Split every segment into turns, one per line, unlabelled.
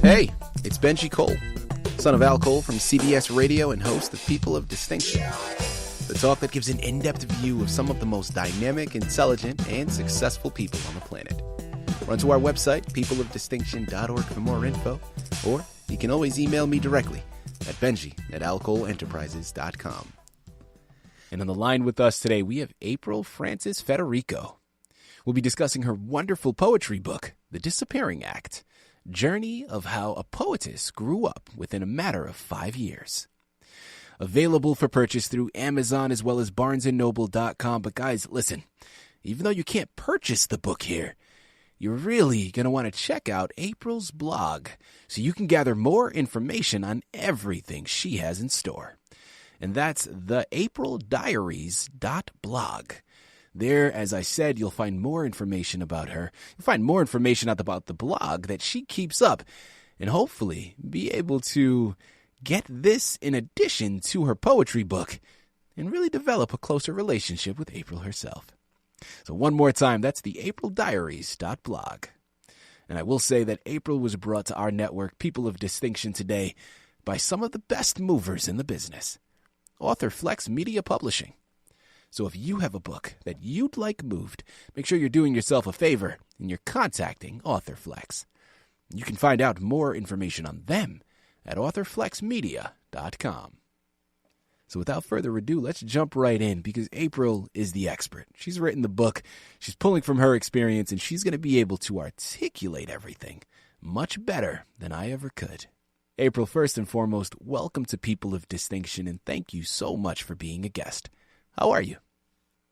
Hey, it's Benji Cole, son of Al Cole from CBS Radio and host of People of Distinction, the talk that gives an in-depth view of some of the most dynamic, intelligent, and successful people on the planet. Run to our website, peopleofdistinction.org for more info, or you can always email me directly at benji@alcoleenterprises.com. And on the line with us today, we have April Frances Federico. We'll be discussing her wonderful poetry book, The Disappearing Act, Journey of How a Poetess Grew Up Within a Matter of 5 Years. Available for purchase through Amazon as well as barnesandnoble.com. But guys, listen, even though you can't purchase the book here, you're really going to want to check out April's blog so you can gather more information on everything she has in store. And that's theaprildiaries.blog. There, as I said, you'll find more information about her. You'll find more information about the blog that she keeps up, and hopefully be able to get this in addition to her poetry book and really develop a closer relationship with April herself. So one more time, that's theaprildiaries.blog. And I will say that April was brought to our network, People of Distinction, today by some of the best movers in the business. AuthorFlex Media Publishing. So if you have a book that you'd like moved, make sure you're doing yourself a favor and you're contacting AuthorFlex. You can find out more information on them at AuthorFlexMedia.com. So without further ado, let's jump right in because April is the expert. She's written the book, she's pulling from her experience, and she's going to be able to articulate everything much better than I ever could. April, first and foremost, welcome to People of Distinction, and thank you so much for being a guest. How are you?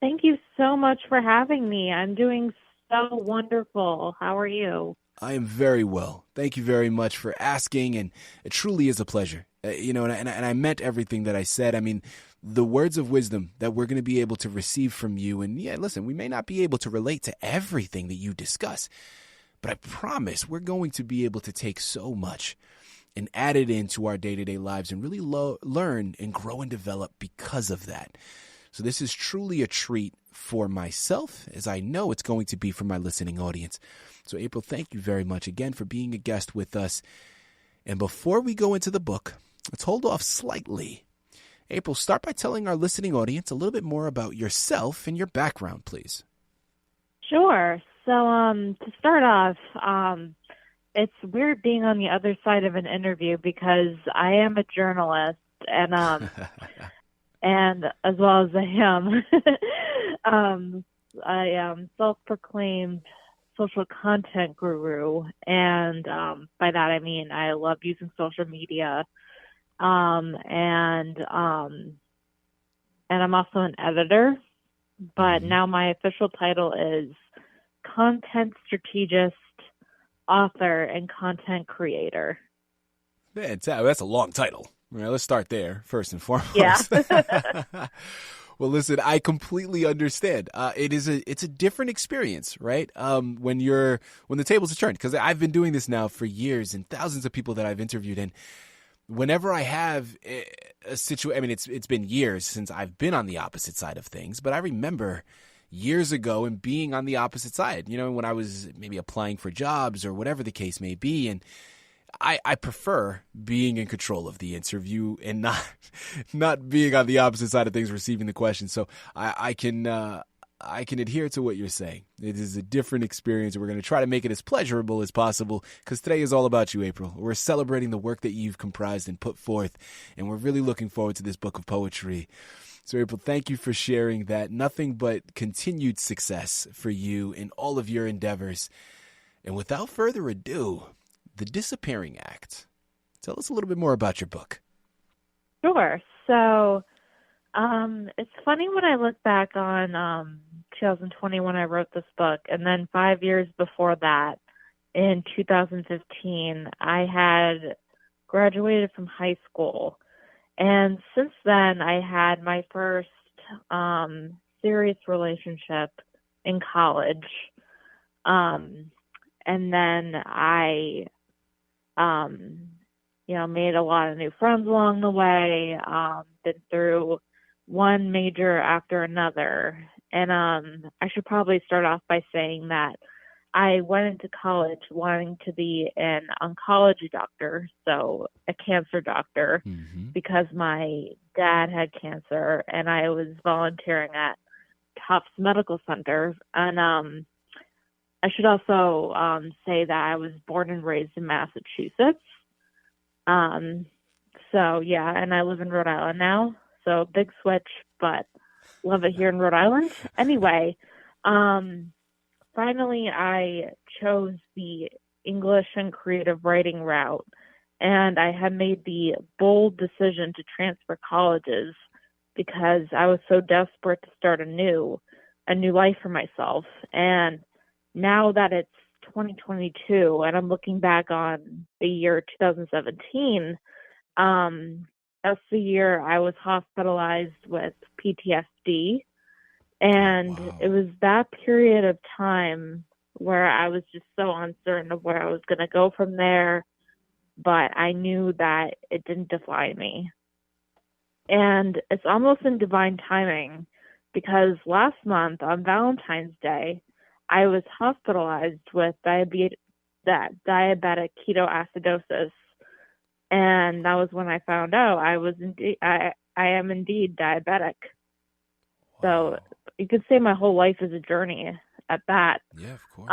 Thank you so much for having me. I'm doing so wonderful. How are you?
I am very well. Thank you very much for asking, and it truly is a pleasure. And I meant everything that I said. I mean, the words of wisdom that we're going to be able to receive from you, and yeah, listen, we may not be able to relate to everything that you discuss, but I promise we're going to be able to take so much and add it into our day-to-day lives and really learn and grow and develop because of that. So this is truly a treat for myself, as I know it's going to be for my listening audience. So April, thank you very much again for being a guest with us. And before we go into the book, let's hold off slightly. April, start by telling our listening audience a little bit more about yourself and your background, please.
Sure. So to start off, it's weird being on the other side of an interview because I am a journalist and and as well as I am, I am self-proclaimed social content guru, and by that I mean I love using social media, and I'm also an editor, but now my official title is content strategist, author, and content creator.
That's a long title. All right, let's start there first and foremost.
Yeah.
Well, listen, I completely understand. It's a different experience, right? When the tables are turned, because I've been doing this now for years and thousands of people that I've interviewed, and whenever I have a situation, I mean, it's been years since I've been on the opposite side of things, but I remember years ago and being on the opposite side, when I was maybe applying for jobs or whatever the case may be, and I prefer being in control of the interview and not being on the opposite side of things, receiving the questions. So I can adhere to what you're saying. It is a different experience, and we're going to try to make it as pleasurable as possible because today is all about you, April. We're celebrating the work that you've comprised and put forth, and we're really looking forward to this book of poetry. So, April, thank you for sharing that. Nothing but continued success for you in all of your endeavors. And without further ado, The Disappearing Act. Tell us a little bit more about your book.
Sure. So it's funny when I look back on 2020 when I wrote this book, and then 5 years before that, in 2015, I had graduated from high school. And since then, I had my first serious relationship in college. And then I made a lot of new friends along the way, been through one major after another. And I should probably start off by saying that I went into college wanting to be an oncology doctor, so a cancer doctor,
Mm-hmm.
because my dad had cancer and I was volunteering at Tufts Medical Center. And I should also say that I was born and raised in Massachusetts. Um, so, yeah, and I live in Rhode Island now. So, big switch, but love it here in Rhode Island. Anyway, finally, I chose the English and creative writing route, and I had made the bold decision to transfer colleges because I was so desperate to start a new life for myself. And now that it's 2022 and I'm looking back on the year 2017, that's the year I was hospitalized with PTSD. And
Wow.
it was that period of time where I was just so uncertain of where I was going to go from there. But I knew that it didn't define me. And it's almost in divine timing because last month on Valentine's Day, I was hospitalized with diabetic ketoacidosis. And that was when I found out I am indeed diabetic. So
Wow.
you could say my whole life is a journey at that.
Yeah, of course.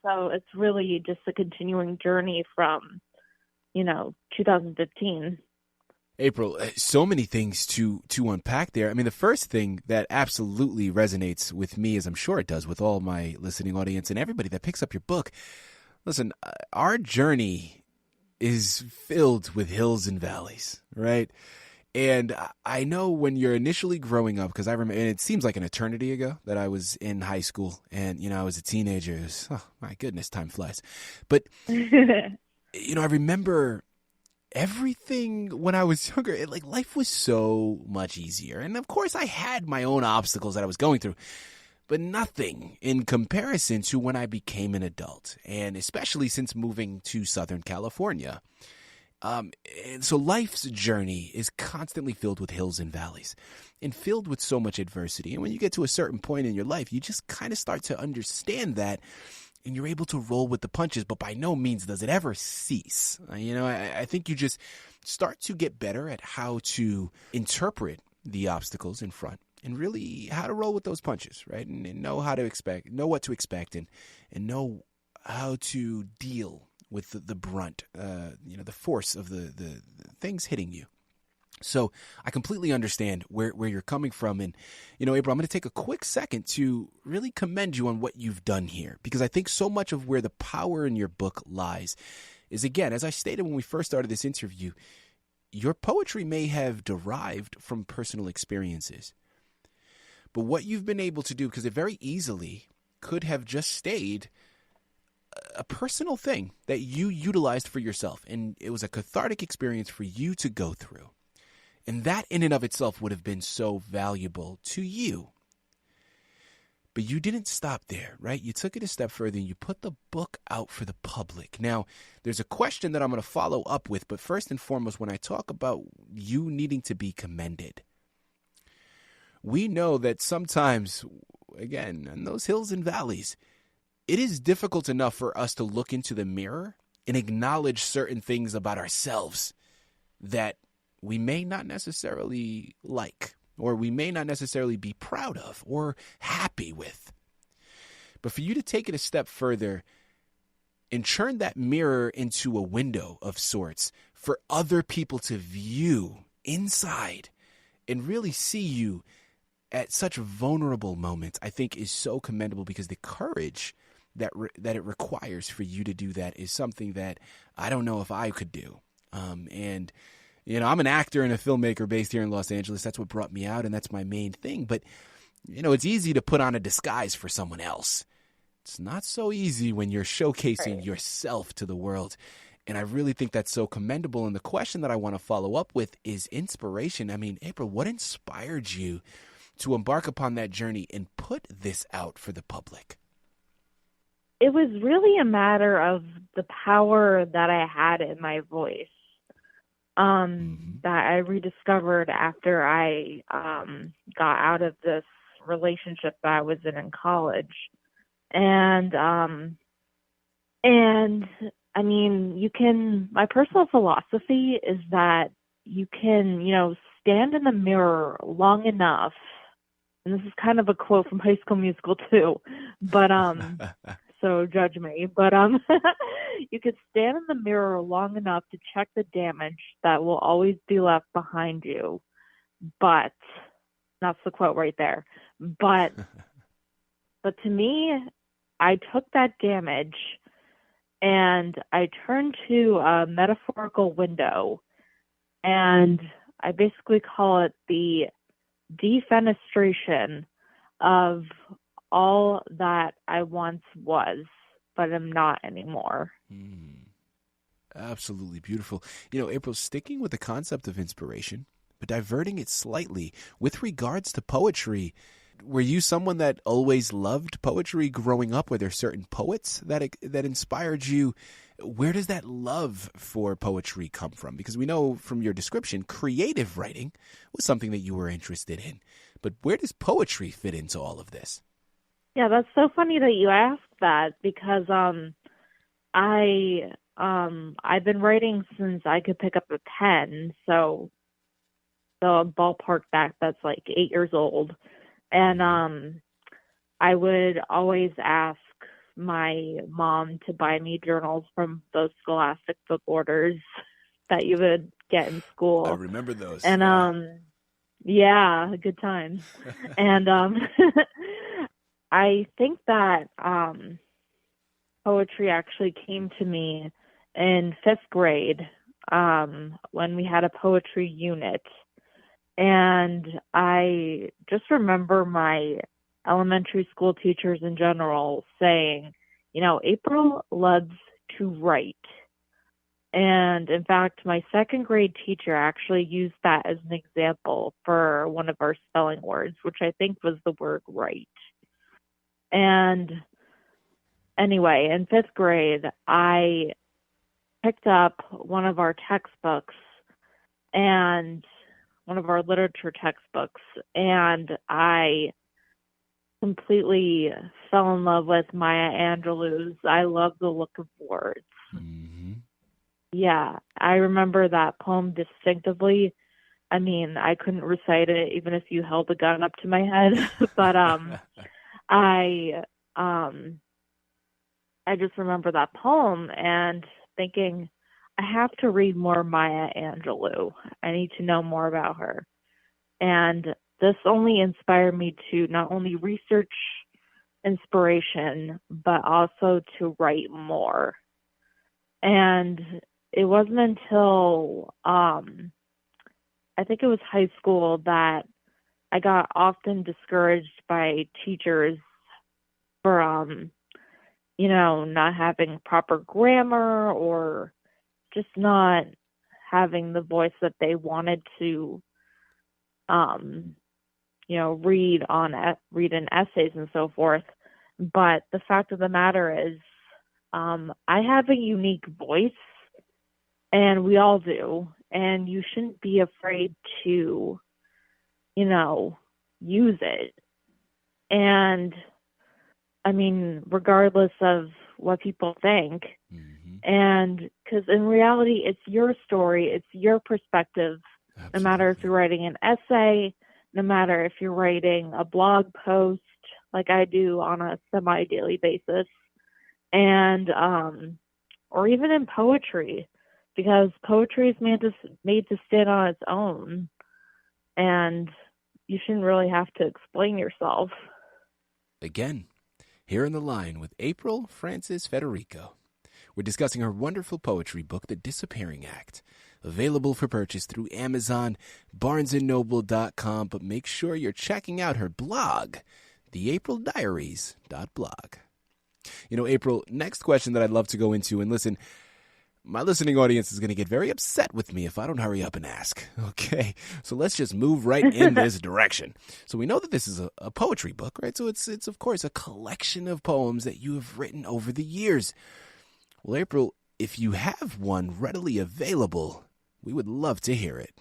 So it's really just a continuing journey from, 2015.
April, so many things to unpack there. I mean, the first thing that absolutely resonates with me, as I'm sure it does with all my listening audience and everybody that picks up your book. Listen, our journey is filled with hills and valleys, right? And I know when you're initially growing up, because I remember, and it seems like an eternity ago that I was in high school and, I was a teenager. It was, oh my goodness, time flies. But, I remember everything when I was younger. Life was so much easier. And of course, I had my own obstacles that I was going through, but nothing in comparison to when I became an adult. And especially since moving to Southern California. And so life's journey is constantly filled with hills and valleys and filled with so much adversity. And when you get to a certain point in your life, you just kind of start to understand that and you're able to roll with the punches, but by no means does it ever cease. I think you just start to get better at how to interpret the obstacles in front and really how to roll with those punches, right? And know what to expect and know how to deal with the brunt, the force of the things hitting you. So I completely understand where you're coming from. And, April, I'm going to take a quick second to really commend you on what you've done here, because I think so much of where the power in your book lies is, again, as I stated when we first started this interview, your poetry may have derived from personal experiences. But what you've been able to do, because it very easily could have just stayed a personal thing that you utilized for yourself, and it was a cathartic experience for you to go through. And that in and of itself would have been so valuable to you. But you didn't stop there, right? You took it a step further and you put the book out for the public. Now, there's a question that I'm going to follow up with, but first and foremost, when I talk about you needing to be commended, we know that sometimes, again, in those hills and valleys, it is difficult enough for us to look into the mirror and acknowledge certain things about ourselves that we may not necessarily like, or we may not necessarily be proud of or happy with. But for you to take it a step further and turn that mirror into a window of sorts for other people to view inside and really see you at such vulnerable moments, I think is so commendable, because the courage that it requires for you to do that is something that I don't know if I could do. And I'm an actor and a filmmaker based here in Los Angeles. That's what brought me out, and that's my main thing. But, it's easy to put on a disguise for someone else. It's not so easy when you're showcasing yourself to the world. And I really think that's so commendable. And the question that I want to follow up with is inspiration. I mean, April, what inspired you to embark upon that journey and put this out for the public?
It was really a matter of the power that I had in my voice. That I rediscovered after I got out of this relationship that I was in college. And And I mean, my personal philosophy is that you can, stand in the mirror long enough. And this is kind of a quote from High School Musical too, but, so judge me, but, you could stand in the mirror long enough to check the damage that will always be left behind you. But that's the quote right there. But to me, I took that damage and I turned to a metaphorical window, and I basically call it the defenestration of all that I once was, but am not anymore.
Absolutely beautiful. April, sticking with the concept of inspiration, but diverting it slightly with regards to poetry, were you someone that always loved poetry growing up? Were there certain poets that inspired you? Where does that love for poetry come from? Because we know from your description, creative writing was something that you were interested in. But where does poetry fit into all of this?
Yeah, that's so funny that you asked that, because I've been writing since I could pick up a pen, so ballpark that's like 8 years old. And I would always ask my mom to buy me journals from those Scholastic book orders that you would get in school.
I remember those.
And yeah, good times. And I think that poetry actually came to me in 5th grade when we had a poetry unit. And I just remember my elementary school teachers in general saying, April loves to write. And in fact, my 2nd grade teacher actually used that as an example for one of our spelling words, which I think was the word write. And anyway, in 5th grade, I picked up one of our textbooks, and one of our literature textbooks, and I completely fell in love with Maya Angelou's I Love the Look of Words.
Mm-hmm.
Yeah, I remember that poem distinctively. I mean, I couldn't recite it even if you held a gun up to my head, but I just remember that poem and thinking, I have to read more Maya Angelou. I need to know more about her. And this only inspired me to not only research inspiration, but also to write more. And it wasn't until, I think it was high school, that I got often discouraged by teachers for, not having proper grammar, or just not having the voice that they wanted to, read in essays and so forth. But the fact of the matter is, I have a unique voice, and we all do, and you shouldn't be afraid to, use it. And I mean, regardless of what people think. Mm-hmm. And because in reality, it's your story, it's your perspective. Absolutely. No matter if you're writing an essay, no matter if you're writing a blog post like I do on a semi-daily basis, and or even in poetry, because poetry is made to stand on its own, and you shouldn't really have to explain yourself.
Again, here on the line with April Frances Federico. We're discussing her wonderful poetry book, The Disappearing Act, available for purchase through Amazon, barnesandnoble.com, but make sure you're checking out her blog, theaprildiaries.blog. April, next question that I'd love to go into, and listen, my listening audience is going to get very upset with me if I don't hurry up and ask, okay? So let's just move right in this direction. So we know that this is a poetry book, right? So it's of course a collection of poems that you have written over the years. Well, April, if you have one readily available, we would love to hear it.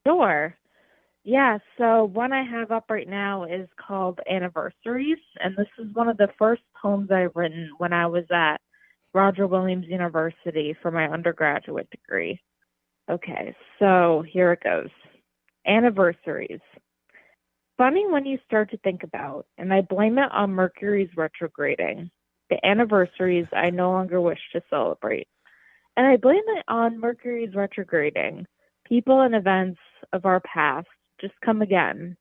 Sure. Yeah, so one I have up right now is called Anniversaries, and this is one of the first poems I've written when I was at Roger Williams University for my undergraduate degree. Okay, so here it goes. Anniversaries. Funny when you start to think about, and I blame it on Mercury's retrograding, the anniversaries I no longer wish to celebrate. And I blame it on Mercury's retrograding. People and events of our past just come again.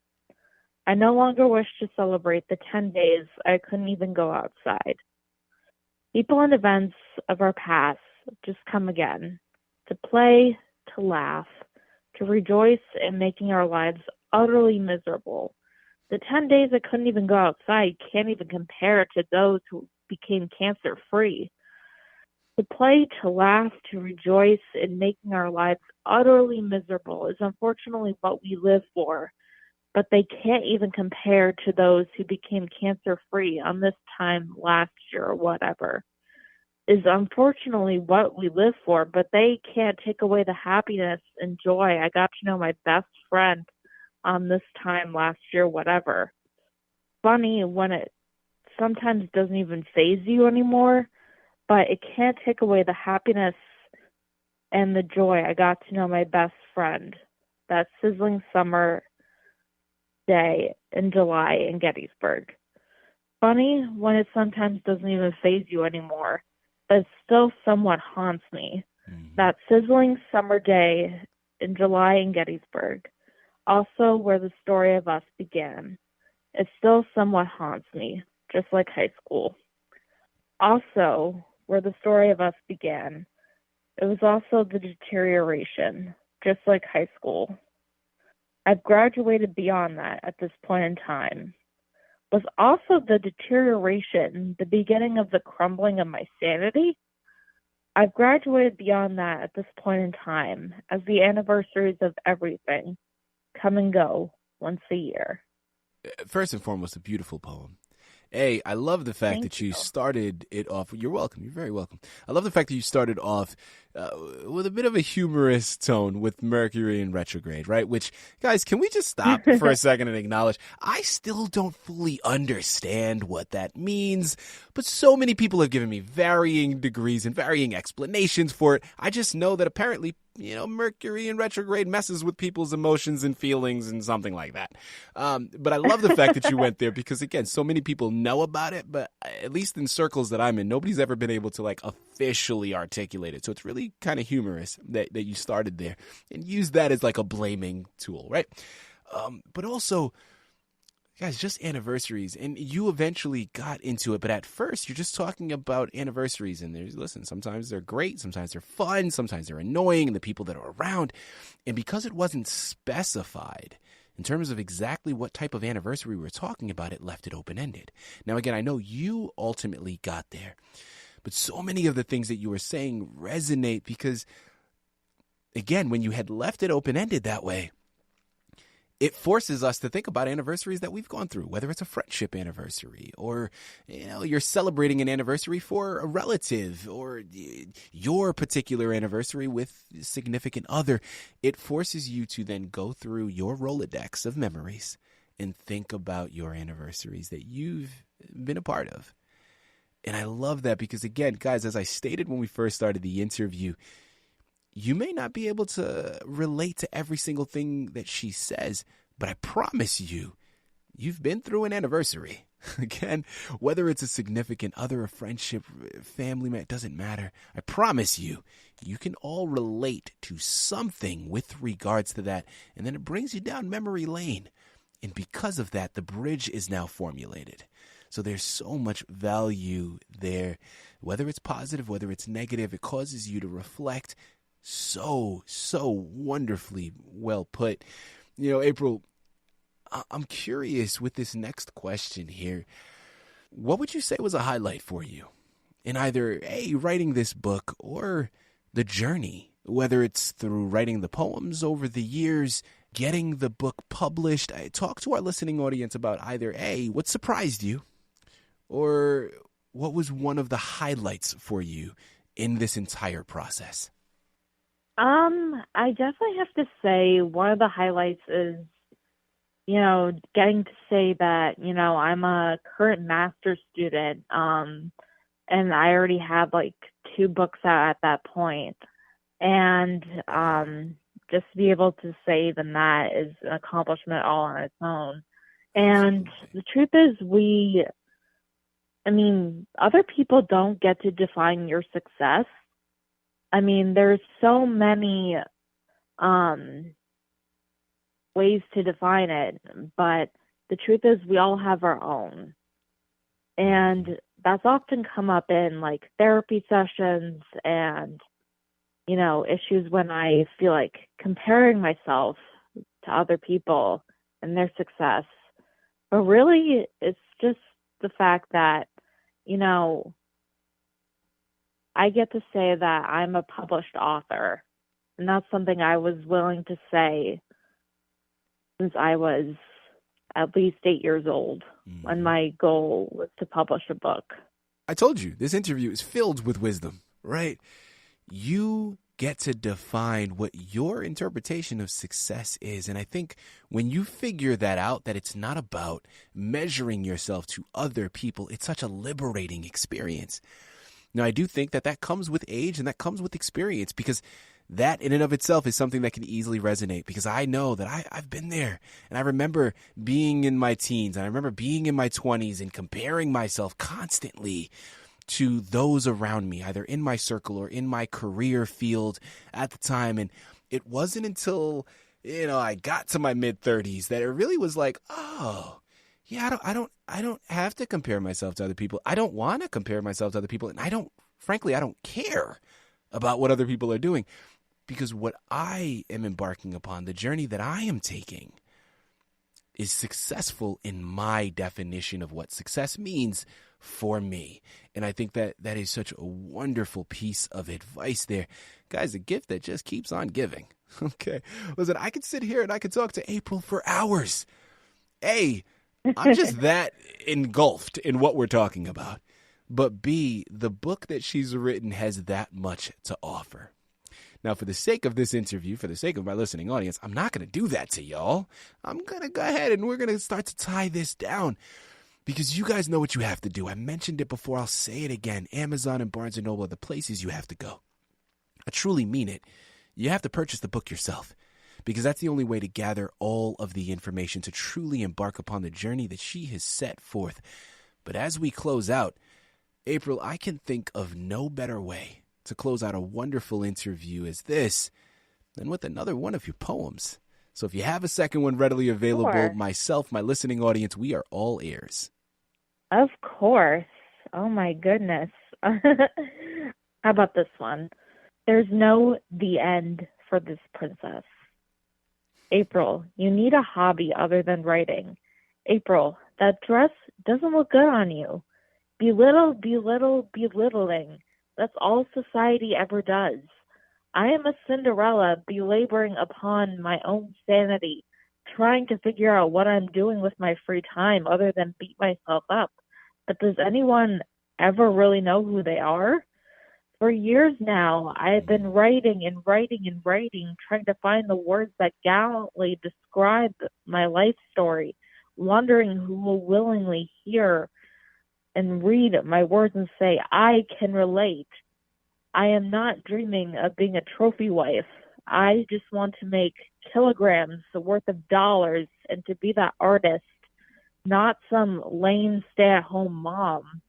I no longer wish to celebrate the 10 days I couldn't even go outside. People and events of our past just come again. To play, to laugh, to rejoice in making our lives utterly miserable. The 10 days I couldn't even go outside can't even compare to those who became cancer-free. To play, to laugh, to rejoice in making our lives utterly miserable is unfortunately what we live for, but they can't even compare to those who became cancer-free on this time last year or whatever. Is unfortunately what we live for, but they can't take away the happiness and joy. I got to know my best friend on this time last year, whatever. Funny when it sometimes doesn't even faze you anymore, but it can't take away the happiness and the joy. I got to know my best friend that sizzling summer day in July in Gettysburg. Funny when it sometimes doesn't even faze you anymore, but it still somewhat haunts me. That sizzling summer day in July in Gettysburg, also where the story of us began, it still somewhat haunts me, just like high school. Also, where the story of us began, it was also the deterioration, just like high school. I've graduated beyond that at this point in time. Was also the deterioration the beginning of the crumbling of my sanity? I've graduated beyond that at this point in time, as the anniversaries of everything come and go once a year.
First and foremost, a beautiful poem. Hey, I love the fact
Thank
that you
you.
started it off. You're welcome. You're very welcome. I love the fact that you started off with a bit of a humorous tone with Mercury in retrograde, right? Which, guys, can we just stop for a second and acknowledge I still don't fully understand what that means, but so many people have given me varying degrees and varying explanations for it. I just know that apparently, Mercury in retrograde messes with people's emotions and feelings and something like that. But I love the fact that you went there because, again, so many people know about it, but at least in circles that I'm in, nobody's ever been able to officially articulate it. So it's really kind of humorous that you started there and use that as a blaming tool, right? But also, guys, just anniversaries, and you eventually got into it, but at first you're just talking about anniversaries, and listen, sometimes they're great, sometimes they're fun, sometimes they're annoying, and the people that are around, and because it wasn't specified in terms of exactly what type of anniversary we were talking about, it left it open-ended. Now, again, I know you ultimately got there, but so many of the things that you were saying resonate because, again, when you had left it open-ended that way, it forces us to think about anniversaries that we've gone through, whether it's a friendship anniversary or, you're celebrating an anniversary for a relative or your particular anniversary with a significant other. It forces you to then go through your Rolodex of memories and think about your anniversaries that you've been a part of. And I love that because, again, guys, as I stated when we first started the interview, you may not be able to relate to every single thing that she says, but I promise you, you've been through an anniversary. Again, whether it's a significant other, a friendship, family member, it doesn't matter. I promise you, you can all relate to something with regards to that, and then it brings you down memory lane. And because of that, the bridge is now formulated. So there's so much value there, whether it's positive, whether it's negative, it causes you to reflect. So wonderfully well put. April, I'm curious with this next question here. What would you say was a highlight for you in either writing this book or the journey, whether it's through writing the poems over the years, getting the book published? Talk to our listening audience about either what surprised you or what was one of the highlights for you in this entire process.
I definitely have to say one of the highlights is getting to say that, I'm a current master's student, and I already had like 2 books out at that point. And just to be able to say even that is an accomplishment all on its own. And
Absolutely.
the truth is, other people don't get to define your success. There's so many ways to define it, but the truth is we all have our own. And that's often come up in like therapy sessions and, issues when I feel like comparing myself to other people and their success. But really, it's just the fact that, I get to say that I'm a published author. And that's something I was willing to say since I was at least 8 years old, when my goal was to publish a book.
I told you, this interview is filled with wisdom, right? You get to define what your interpretation of success is. And I think when you figure that out, that it's not about measuring yourself to other people, it's such a liberating experience. Now, I do think that comes with age and that comes with experience, because that in and of itself is something that can easily resonate, because I know that I've been there. And I remember being in my teens and I remember being in my 20s and comparing myself constantly to those around me, either in my circle or in my career field at the time. And it wasn't until, I got to my mid-30s that it really was like, oh, yeah, I don't have to compare myself to other people. I don't want to compare myself to other people. And I don't care about what other people are doing, because what I am embarking upon, the journey that I am taking, is successful in my definition of what success means for me. And I think that is such a wonderful piece of advice there. Guys, a gift that just keeps on giving. Okay. Listen, I could sit here and I could talk to April for hours. A, I'm just that engulfed in what we're talking about. But B, the book that she's written has that much to offer. Now, for the sake of this interview, for the sake of my listening audience, I'm not going to do that to y'all. I'm going to go ahead and we're going to start to tie this down, because you guys know what you have to do. I mentioned it before. I'll say it again. Amazon and Barnes & Noble are the places you have to go. I truly mean it. You have to purchase the book yourself, because that's the only way to gather all of the information to truly embark upon the journey that she has set forth. But as we close out, April, I can think of no better way to close out a wonderful interview as this than with another one of your poems. So if you have a second one readily available,
Sure.
myself, my listening audience, we are all ears.
Of course. Oh my goodness. How about this one? There's no the end for this princess. April, you need a hobby other than writing. April, that dress doesn't look good on you. Belittling. That's all society ever does. I am a Cinderella belaboring upon my own sanity, trying to figure out what I'm doing with my free time other than beat myself up. But does anyone ever really know who they are? For years now, I have been writing, trying to find the words that gallantly describe my life story, wondering who will willingly hear and read my words and say, I can relate. I am not dreaming of being a trophy wife. I just want to make kilograms worth of dollars and to be that artist, not some lame stay-at-home mom.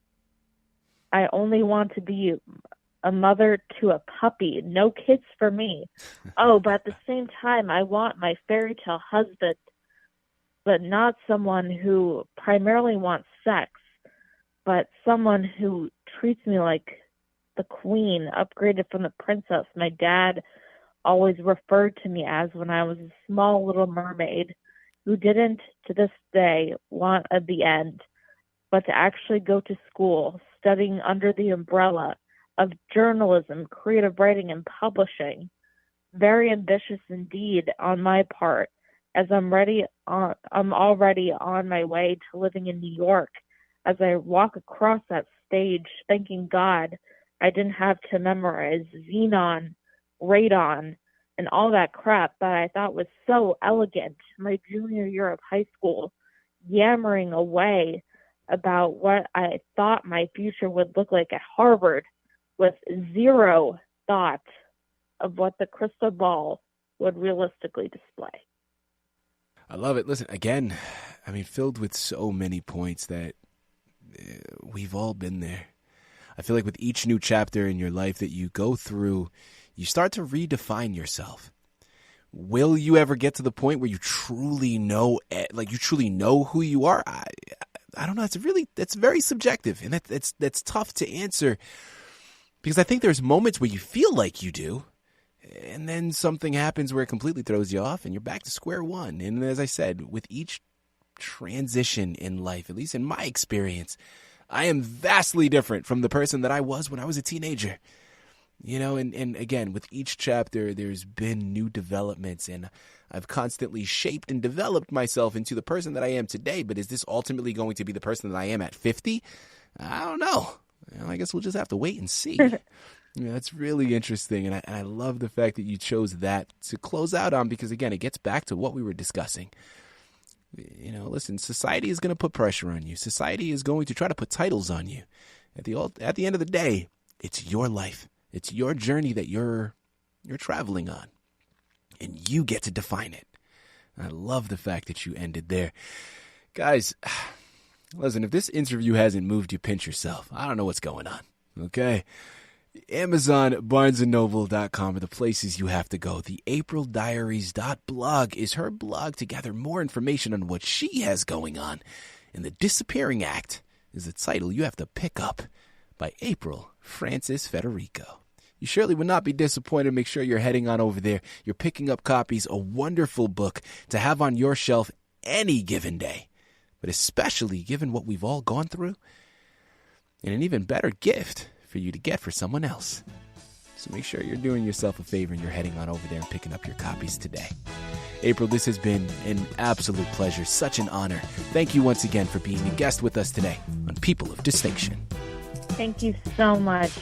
I only want to be a mother to a puppy. No kids for me. Oh, but at the same time, I want my fairy tale husband, but not someone who primarily wants sex, but someone who treats me like the queen, upgraded from the princess my dad always referred to me as when I was a small little mermaid, who didn't, to this day, want a the end, but to actually go to school, studying under the umbrella of journalism, creative writing, and publishing. Very ambitious indeed on my part, as I'm already on my way to living in New York, as I walk across that stage, thanking God I didn't have to memorize xenon, radon, and all that crap that I thought was so elegant my junior year of high school, yammering away about what I thought my future would look like at Harvard with zero thought of what the crystal ball would realistically display.
I love it. Listen, again, filled with so many points that we've all been there. I feel like with each new chapter in your life that you go through, you start to redefine yourself. Will you ever get to the point where you truly know, who you are? I don't know. That's very subjective, and that's tough to answer, because I think there's moments where you feel like you do, and then something happens where it completely throws you off, and you're back to square one. And as I said, with each transition in life, at least in my experience, I am vastly different from the person that I was when I was a teenager. And again, with each chapter, there's been new developments, and I've constantly shaped and developed myself into the person that I am today. But is this ultimately going to be the person that I am at 50? I don't know. I guess we'll just have to wait and see. That's really interesting, and I love the fact that you chose that to close out on, because, again, it gets back to what we were discussing. Listen, society is going to put pressure on you. Society is going to try to put titles on you. At the end of the day, it's your life. It's your journey that you're traveling on, and you get to define it. I love the fact that you ended there. Guys, listen, if this interview hasn't moved you, pinch yourself. I don't know what's going on, okay? Amazon, BarnesandNoble.com are the places you have to go. The AprilDiaries.blog is her blog to gather more information on what she has going on. And The Disappearing Act is the title you have to pick up by April Frances Federico. You surely would not be disappointed. Make sure you're heading on over there. You're picking up copies, a wonderful book to have on your shelf any given day, but especially given what we've all gone through, and an even better gift for you to get for someone else. So make sure you're doing yourself a favor and you're heading on over there and picking up your copies today. April, this has been an absolute pleasure, such an honor. Thank you once again for being a guest with us today on People of Distinction.
Thank you so much.